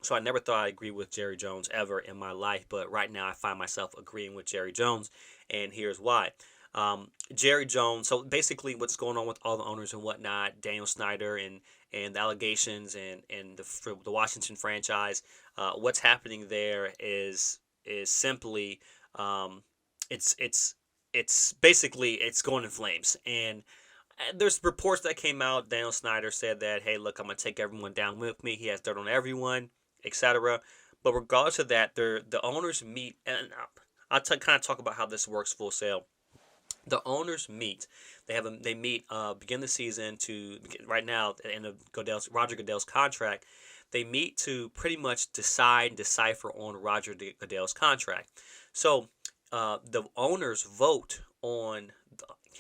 So I never thought I'd agree with Jerry Jones ever in my life, but right now I find myself agreeing with Jerry Jones, and here's why. Jerry Jones. So basically, what's going on with all the owners and whatnot, Daniel Snyder and the allegations and the Washington franchise. What's happening there is simply um, it's it's basically it's going in flames. And there's reports that came out. Daniel Snyder said that, hey, look, I'm gonna take everyone down with me. He has dirt on everyone, etc. But regardless of that, the owners meet, and I'll kind of talk about how this works full sail. The owners meet. They meet begin the season to right now at the end of Roger Goodell's contract. They meet to pretty much decipher on Roger Goodell's contract. So the owners vote on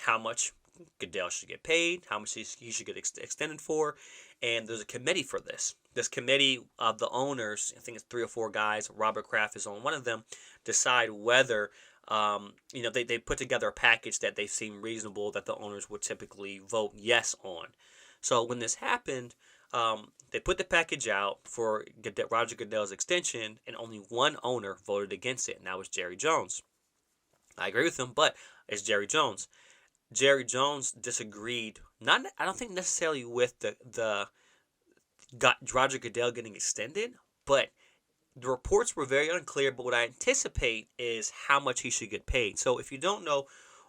how much Goodell should get paid, how much he should get extended for, and there's a committee for this. This committee of the owners, I think it's 3 or 4 guys. Robert Kraft is on one of them. Decide whether they put together a package that they seem reasonable that the owners would typically vote yes on. So when this happened, they put the package out for Roger Goodell's extension, and only one owner voted against it, and that was Jerry Jones. I agree with him, but it's Jerry Jones. Jerry Jones disagreed. Not, I don't think necessarily with the Roger Goodell getting extended, but the reports were very unclear. But what I anticipate is how much he should get paid. So if you don't know,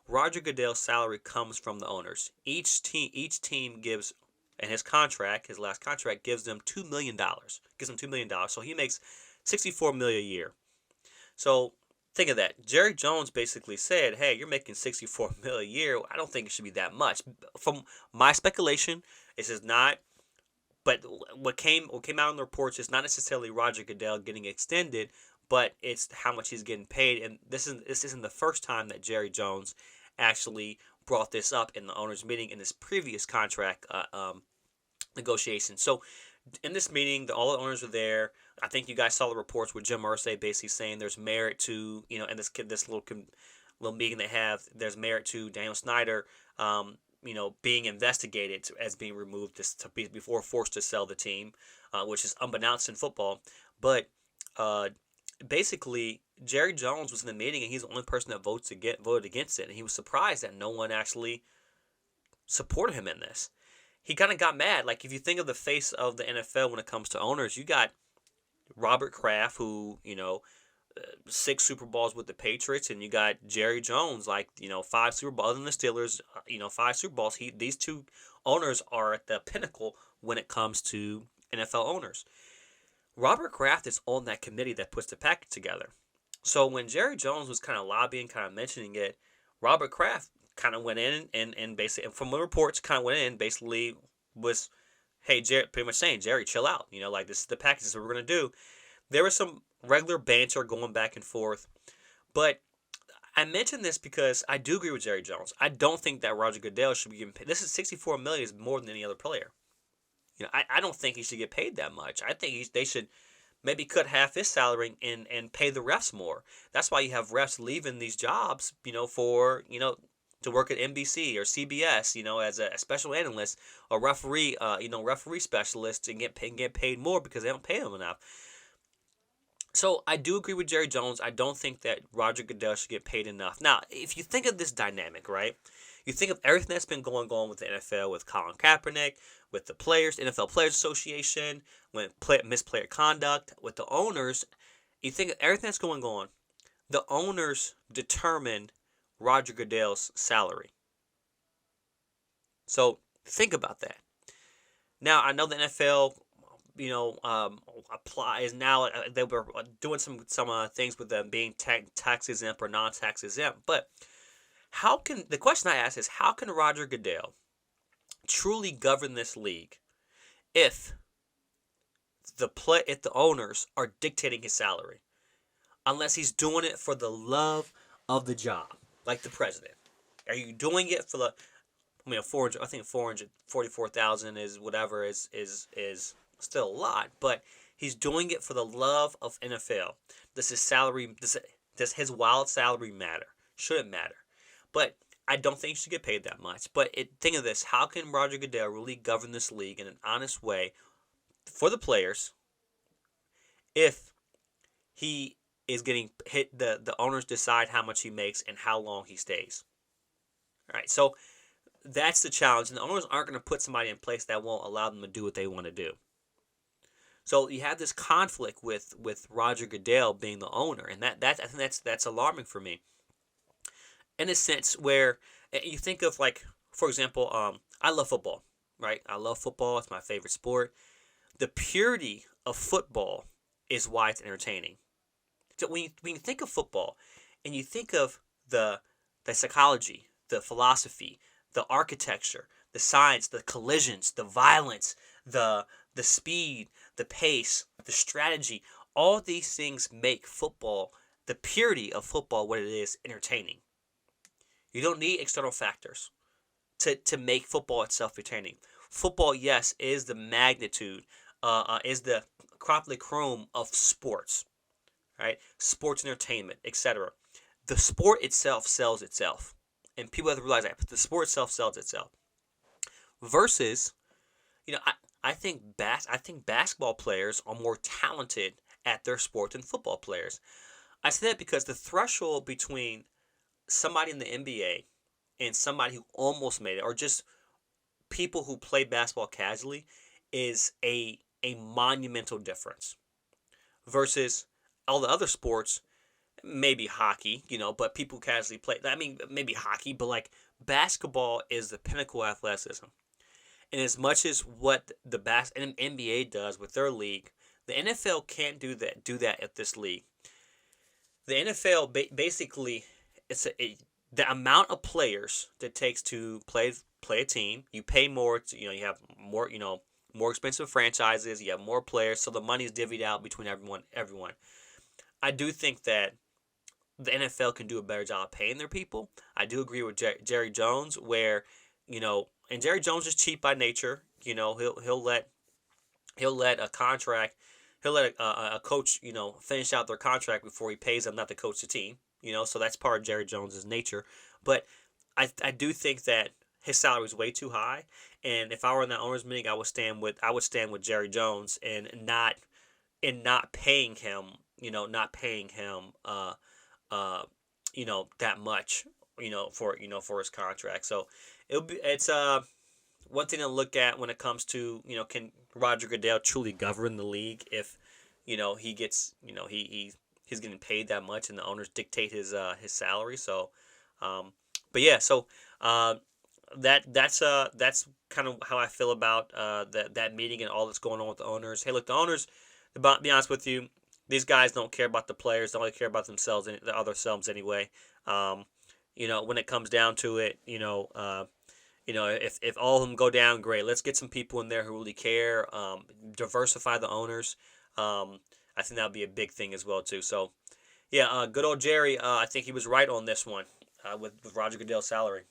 Roger Goodell's salary comes from the owners. Each team gives, and his last contract gives them $2 million. Gives them $2 million. So he makes $64 million a year. So think of that. Jerry Jones basically said, "Hey, you're making $64 million a year. I don't think it should be that much." From my speculation, this is not. But what came out in the reports is not necessarily Roger Goodell getting extended, but it's how much he's getting paid. And this isn't the first time that Jerry Jones actually brought this up in the owners' meeting in his previous contract negotiation. So in this meeting, all the owners were there. I think you guys saw the reports with Jim Irsay basically saying there's merit to, in this little meeting they have, there's merit to Daniel Snyder, being investigated as being removed to be before forced to sell the team, which is unbeknownst in football. But basically, Jerry Jones was in the meeting, and he's the only person that voted against it, and he was surprised that no one actually supported him in this. He kind of got mad. Like, if you think of the face of the NFL when it comes to owners, you got Robert Kraft, who, 6 Super Bowls with the Patriots, and you got Jerry Jones, 5 Super Bowls, other than the Steelers, 5 Super Bowls. These two owners are at the pinnacle when it comes to NFL owners. Robert Kraft is on that committee that puts the package together. So when Jerry Jones was kind of lobbying, kind of mentioning it, Robert Kraft kind of went in and basically, from the reports, kind of went in, basically was, hey, Jerry, pretty much saying, Jerry, chill out. This is the package, this is what we're going to do. There was some regular banter going back and forth, but I mention this because I do agree with Jerry Jones. I don't think that Roger Goodell should be getting paid. This is $64 million is more than any other player. I don't think he should get paid that much. I think they should maybe cut half his salary and pay the refs more. That's why you have refs leaving these jobs, for to work at NBC or CBS, as a special analyst or referee, referee specialist, and get paid more because they don't pay them enough. So I do agree with Jerry Jones. I don't think that Roger Goodell should get paid enough. Now, if you think of this dynamic, right? You think of everything that's been going on with the NFL, with Colin Kaepernick, with the players, NFL Players Association, with misplayer conduct, with the owners. You think of everything that's going on. The owners determine Roger Goodell's salary. So think about that. Now, I know the NFL apply is now they were doing some things with them being tax exempt or non-tax exempt. But the question I ask is, how can Roger Goodell truly govern this league if the owners are dictating his salary, unless he's doing it for the love of the job, like the president? Are you doing it for the? I mean, 400. I think 444,000 is whatever is still a lot, but he's doing it for the love of NFL. Does his salary, does his wild salary matter? Should it matter? But I don't think he should get paid that much. But think of this: how can Roger Goodell really govern this league in an honest way for the players if he is getting hit. The owners decide how much he makes and how long he stays. All right, so that's the challenge, and the owners aren't going to put somebody in place that won't allow them to do what they want to do. So you have this conflict with Roger Goodell being the owner, and I think that's alarming for me, in a sense where you think of, like, for example, I love football, right? I love football. It's my favorite sport. The purity of football is why it's entertaining. So when you think of football, and you think of the psychology, the philosophy, the architecture, the science, the collisions, the violence, the speed, the pace, the strategy, all these things make football, the purity of football, what it is, entertaining. You don't need external factors to make football itself entertaining. Football, yes, is the magnitude, is the crop de chrome of sports, right? Sports entertainment, etc. The sport itself sells itself, and people have to realize that. But the sport itself sells itself. Versus, I think I think basketball players are more talented at their sport than football players. I say that because the threshold between somebody in the NBA and somebody who almost made it, or just people who play basketball casually, is a monumental difference. Versus all the other sports, maybe hockey, but people casually play. I mean, maybe hockey, but like basketball is the pinnacle of athleticism. And as much as what the NBA does with their league, the NFL can't do that at this league. The NFL basically, the amount of players that it takes to play a team. You pay more. You have more. More expensive franchises. You have more players, so the money is divvied out between everyone. I do think that the NFL can do a better job paying their people. I do agree with Jerry Jones, where, and Jerry Jones is cheap by nature. He'll let a contract, he'll let a coach, finish out their contract before he pays them not to coach the team. So that's part of Jerry Jones's nature. But I do think that his salary is way too high, and if I were in that owners meeting, I would stand with Jerry Jones and not paying him, that much, for his contract. So it's one thing to look at when it comes to, can Roger Goodell truly govern the league if, he gets, he's getting paid that much and the owners dictate his salary. So, but yeah, so that's kind of how I feel about that meeting and all that's going on with the owners. Hey, look, the owners, to be honest with you, these guys don't care about the players. They only care about themselves and the other selves anyway. When it comes down to it, if all of them go down, great. Let's get some people in there who really care. Diversify the owners. I think that would be a big thing as well too. So, yeah, good old Jerry. I think he was right on this one with Roger Goodell's salary.